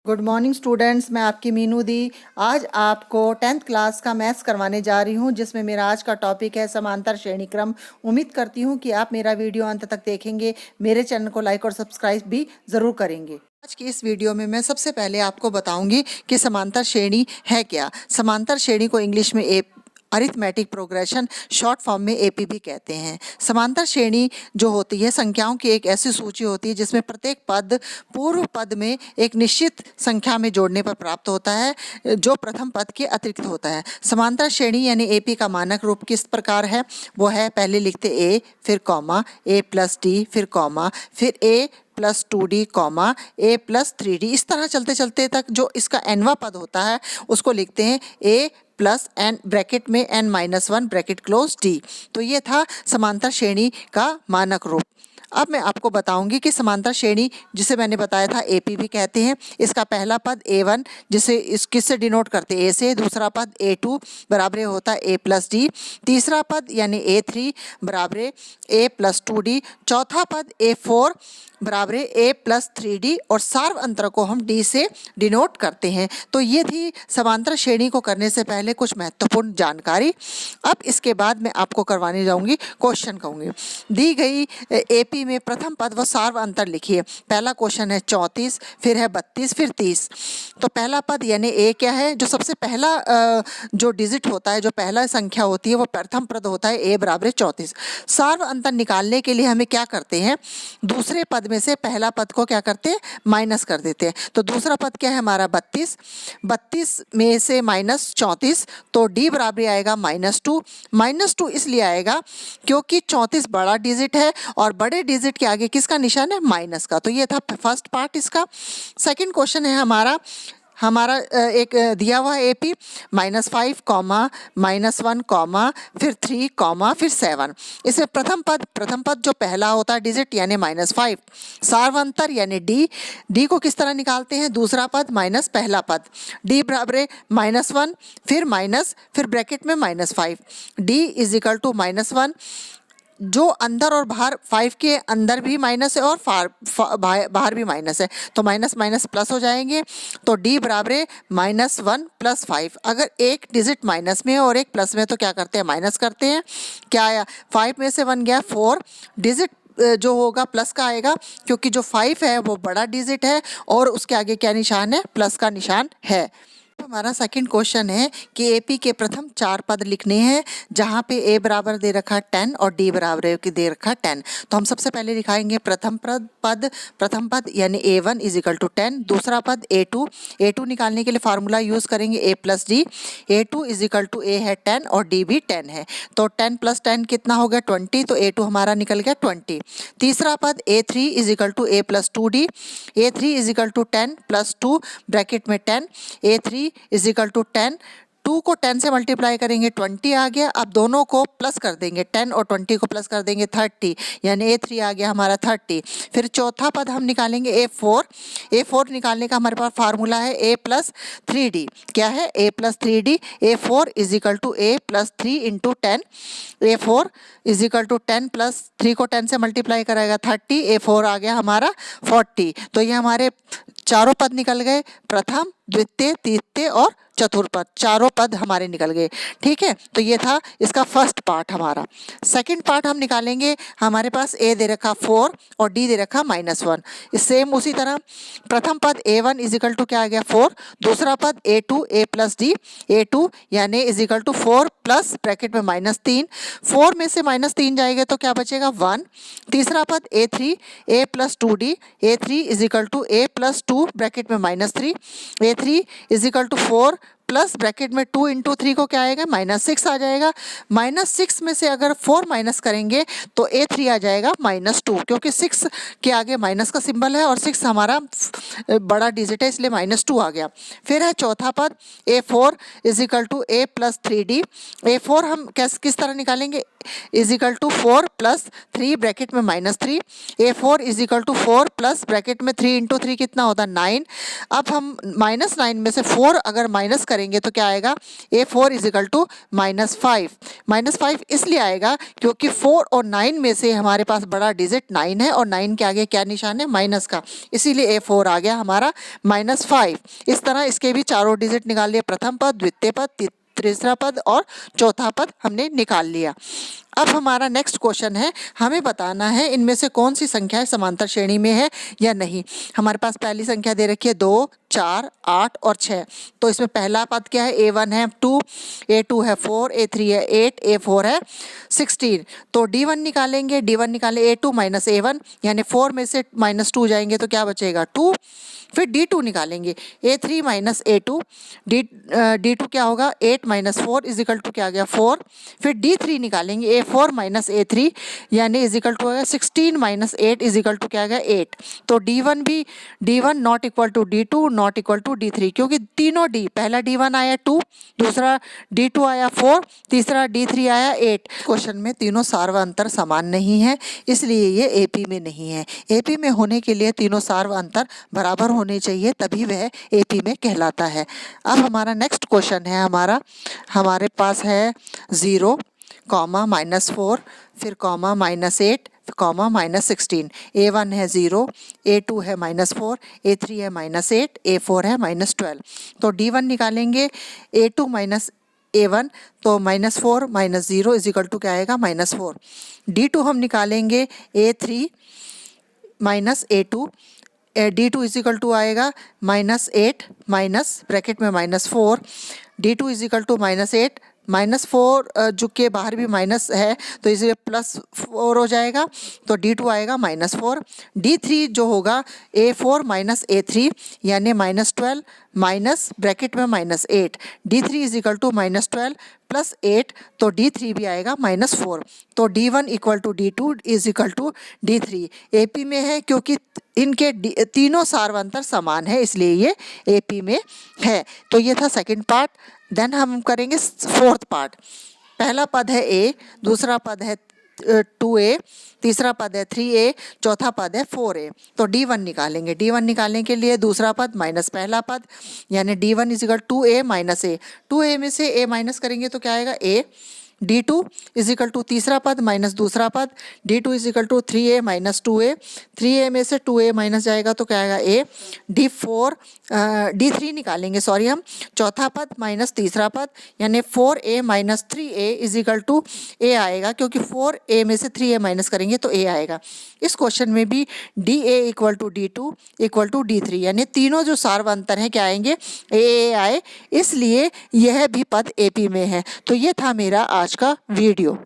Good morning students, मैं आपकी मीनू दी। आज आपको 10th क्लास का मैथ्स करवाने जा रही हूं, जिसमें मेरा आज का टॉपिक है समांतर श्रेणी क्रम। उम्मीद करती हूं कि आप मेरा वीडियो अंत तक देखेंगे, मेरे चैनल को लाइक और सब्सक्राइब भी ज़रूर करेंगे। आज की इस वीडियो में मैं सबसे पहले आपको बताऊंगी कि समांतर श्रेणी है क्या। समांतर श्रेणी को इंग्लिश में अरिथमेटिक प्रोग्रेशन शॉर्ट फॉर्म में एपी भी कहते हैं। समांतर श्रेणी जो होती है संख्याओं की एक ऐसी सूची होती है जिसमें प्रत्येक पद पूर्व पद में एक निश्चित संख्या में जोड़ने पर प्राप्त होता है, जो प्रथम पद के अतिरिक्त होता है। समांतर श्रेणी यानी एपी का मानक रूप किस प्रकार है? वो है, पहले लिखते ए, फिर कॉमा, ए प्लस डी, फिर कॉमा, फिर ए प्लस 2d कॉमा ए प्लस 3d। इस तरह चलते चलते तक जो इसका एनवा पद होता है उसको लिखते हैं ए प्लस एन ब्रैकेट में n minus 1 bracket close D. तो ये था समांतर श्रेणी का मानक रूप। अब मैं आपको बताऊंगी कि समांतर श्रेणी जिसे मैंने बताया था एपी भी कहते हैं। इसका पहला पद a1 जिसे इस किससे डिनोट करते हैं, ए से। दूसरा पद a2 बराबर होता है a प्लस डी। तीसरा पद यानी a3 बराबर a प्लस 2d। चौथा पद a4 बराबर a प्लस 3d और सार्व अंतर को हम d से डिनोट करते हैं। तो ये थी समांतर श्रेणी को करने से पहले कुछ महत्वपूर्ण जानकारी। अब इसके बाद मैं आपको करवाने जाऊंगी क्वेश्चन कहूँगी। दी गई एपी में प्रथम पद व सार्व अंतर लिखिए। पहला क्वेश्चन है 34, फिर है 32, फिर 30। तो पहला पद यानी ए क्या है? जो सबसे पहला जो डिजिट होता है, जो पहला संख्या होती है, वो प्रथम पद होता है ए बराबर 34। सार्व अंतर निकालने के लिए हमें क्या करते हैं? दूसरे पद में से पहला पद को क्या करते हैं? माइनस कर देते हैं। तो दूसरा पद क्या है हमारा? 32। 32 में से माइनस 34, तो डी बराबर आएगा -2। -2 इसलिए आएगा क्योंकि 34 बड़ा डिजिट है और बड़े डिजिट के आगे किसका निशान है? माइनस का। तो ये था फर्स्ट पार्ट इसका। सेकंड क्वेश्चन है हमारा एक दिया हुआ है एपी -5 कॉमा -1 कॉमा फिर 3 कॉमा फिर 7। इसमें प्रथम पद जो पहला होता है डिजिट यानी -5। सार्वंतर यानी डी को किस तरह निकालते हैं? दूसरा पद माइनस पहला पद, डी बराबर -1 फिर ब्रैकेट में -5। D is equal to -1। जो अंदर और बाहर 5 के अंदर भी माइनस है और बाहर भी माइनस है, तो माइनस माइनस प्लस हो जाएंगे। तो डी बराबर -1 + 5। अगर एक डिजिट माइनस में है और एक प्लस में, तो क्या करते हैं? माइनस करते हैं। क्या आया? 5 में से 1 गया 4। डिजिट जो होगा प्लस का आएगा क्योंकि जो 5 है वो बड़ा डिजिट है और उसके आगे क्या निशान है? प्लस का निशान है। हमारा सेकंड क्वेश्चन है कि एपी के प्रथम 4 पद लिखने हैं, जहां पे ए बराबर दे रखा 10 और डी बराबर दे रखा 10। तो हम सबसे पहले लिखाएंगे प्रथम पद यानी a1 इज इक्वल टू 10। दूसरा पद a2 निकालने के लिए फार्मूला यूज करेंगे a plus d. a2 is equal to a है 10 और d भी 10 है, तो 10 + 10 कितना हो गया? 20। तो a2 हमारा निकल गया 20। तीसरा पद a3 is equal to a plus 2d। a3 is equal to 10 + 2 bracket में 10। a3 is equal to 10। 2 को 10 से मल्टीप्लाई करेंगे 20 आ गया। अब दोनों को प्लस कर देंगे, 10 और 20 को प्लस कर देंगे 30, यानी a3 आ गया हमारा 30। फिर चौथा पद हम निकालेंगे a4 निकालने का हमारे पास फार्मूला है a प्लस 3d। क्या है? a plus 3d। a4 is equal to a plus 3 into 10। a4 is equal to 10 plus 3 को 10 से मल्टीप्लाई कराएगा 30। a4 आ गया हमारा 40। तो ये हमारे चारों पद निकल गए, प्रथम, द्वितीय, तृतीय और चतुर्थ पद। चारों पद हमारे निकल गए। ठीक है, तो ये था इसका फर्स्ट पार्ट हमारा। सेकंड पार्ट हम निकालेंगे। हमारे पास ए दे रखा 4 और डी दे रखा -1। सेम उसी तरह प्रथम पद a1 इज इक्वल टू क्या आ गया? 4। दूसरा पद a2 a plus d. a2 यानी is equal to 4 plus bracket में -3। 4 में से -3 जाएगा तो क्या बचेगा? 1। तीसरा पद a3 a plus 2d। a3 is equal to a plus 2 bracket में -3। a3 is equal to 4 plus bracket में 2 इंटू 3 को क्या आएगा? -6 आ जाएगा। -6 में से अगर 4 माइनस करेंगे तो a3 आ जाएगा -2, क्योंकि 6 के आगे माइनस का सिंबल है और 6 हमारा बड़ा डिजिट है, इसलिए -2 आ गया। फिर है चौथा पद a4 is equal to a plus 3d। a4 हम किस तरह निकालेंगे? Is equal to 4 plus 3 bracket में -3। a4 is equal to 4 plus bracket में 3 इंटू 3 कितना होता है? 9। अब हम -9 में से 4 अगर माइनस करेंगे तो क्या आएगा, A4 इज इक्वल टू -5। -5 इसलिए आएगा क्योंकि 4 और 9 में से हमारे पास बड़ा डिजिट 9 है और 9 के आगे क्या निशान है, माइनस का, इसीलिए A4 आ गया हमारा -5। इस तरह इसके भी चारों डिजिट निकाल लिए, प्रथम पद, द्वितीय पद, तीसरा पद और चौथा पद हमने निकाल लिया। अब हमारा नेक्स्ट क्वेश्चन है, हमें बताना है इनमें से कौन सी संख्याएं समांतर श्रेणी में है या नहीं। हमारे पास पहली संख्या दे रखी है 2, 4, 8 और 6। तो इसमें पहला पद क्या है, A1 है 2, A2 है 4, A3 है 8, A4 है 16। तो D1 निकालेंगे, D1 निकाले A2 माइनस A1, यानी 4 में से -2 जाएंगे तो क्या बचेगा, 2। फिर D2 निकालेंगे, A3 माइनस A2, D2 क्या होगा, 8 माइनस 4 इज इक्वल टू क्या आ गया, 4। फिर D3 निकालेंगे, A4 माइनस A3 यानी is equal to 16 minus 8 is equal to क्या आ गया, 8। तो D1 not equal to D2 not equal to D3, क्योंकि तीनों D, पहला D1 आया 2, दूसरा D2 आया 4, तीसरा D3 आया 8। क्वेश्चन में तीनों सार व अंतर समान नहीं है, इसलिए ये AP में नहीं है। AP में होने के लिए तीनों सार व अंतर बराबर होने चाहिए, तभी वह AP में कहलाता है। अब हमारा नेक्स्ट क्वेश्चन है, हमारे पास है 0, -4, फिर -8, -16। A1 है 0, A2 है -4, A3 है -8, A4 है -12। तो D1 निकालेंगे, A2 माइनस A1, तो -4 - 0 इज इक्वल टू क्या आएगा, -4। D2 हम निकालेंगे, A3 minus A2, D2 is equal to आएगा -8 माइनस ब्रैकेट में -4, D2 इज इक्वल टू -8, -4 जो के बाहर भी माइनस है तो इसलिए +4 हो जाएगा, तो D2 आएगा -4। D3 जो होगा A4 माइनस A3 यानी -12 माइनस ब्रैकेट में -8, D3 इज इक्वल टू -12 + 8, तो D3 भी आएगा -4। तो D1 equal to D2 is equal to D3। AP में है क्योंकि इनके तीनों सारवंतर समान है, इसलिए ये AP में है। तो ये था सेकंड पार्ट। देन हम करेंगे फोर्थ पार्ट। पहला पद है A, दूसरा पद है 2A, तीसरा पद है 3A, चौथा पद है 4A। तो D1 निकालेंगे, D1 निकालने के लिए दूसरा पद माइनस पहला पद, यानी D1 is equal 2A minus A। 2A में से A माइनस करेंगे तो क्या आएगा, A। D2 is equal to तीसरा पद माइनस दूसरा पद, D2 is equal to 3A minus 2A। 3A में से 2A माइनस जाएगा तो क्या आएगा, A। D3 निकालेंगे, सॉरी, हम चौथा पद माइनस तीसरा पद, यानी 4A minus 3A is equal to A आएगा, क्योंकि 4A में से 3A माइनस करेंगे तो A आएगा। इस क्वेश्चन में भी DA equal to D2 equal to D3, यानी तीनों जो सार्वंतर हैं क्या आएंगे, A आए, इसलिए यह भी पद AP में है। तो ये था मेरा आज का वीडियो।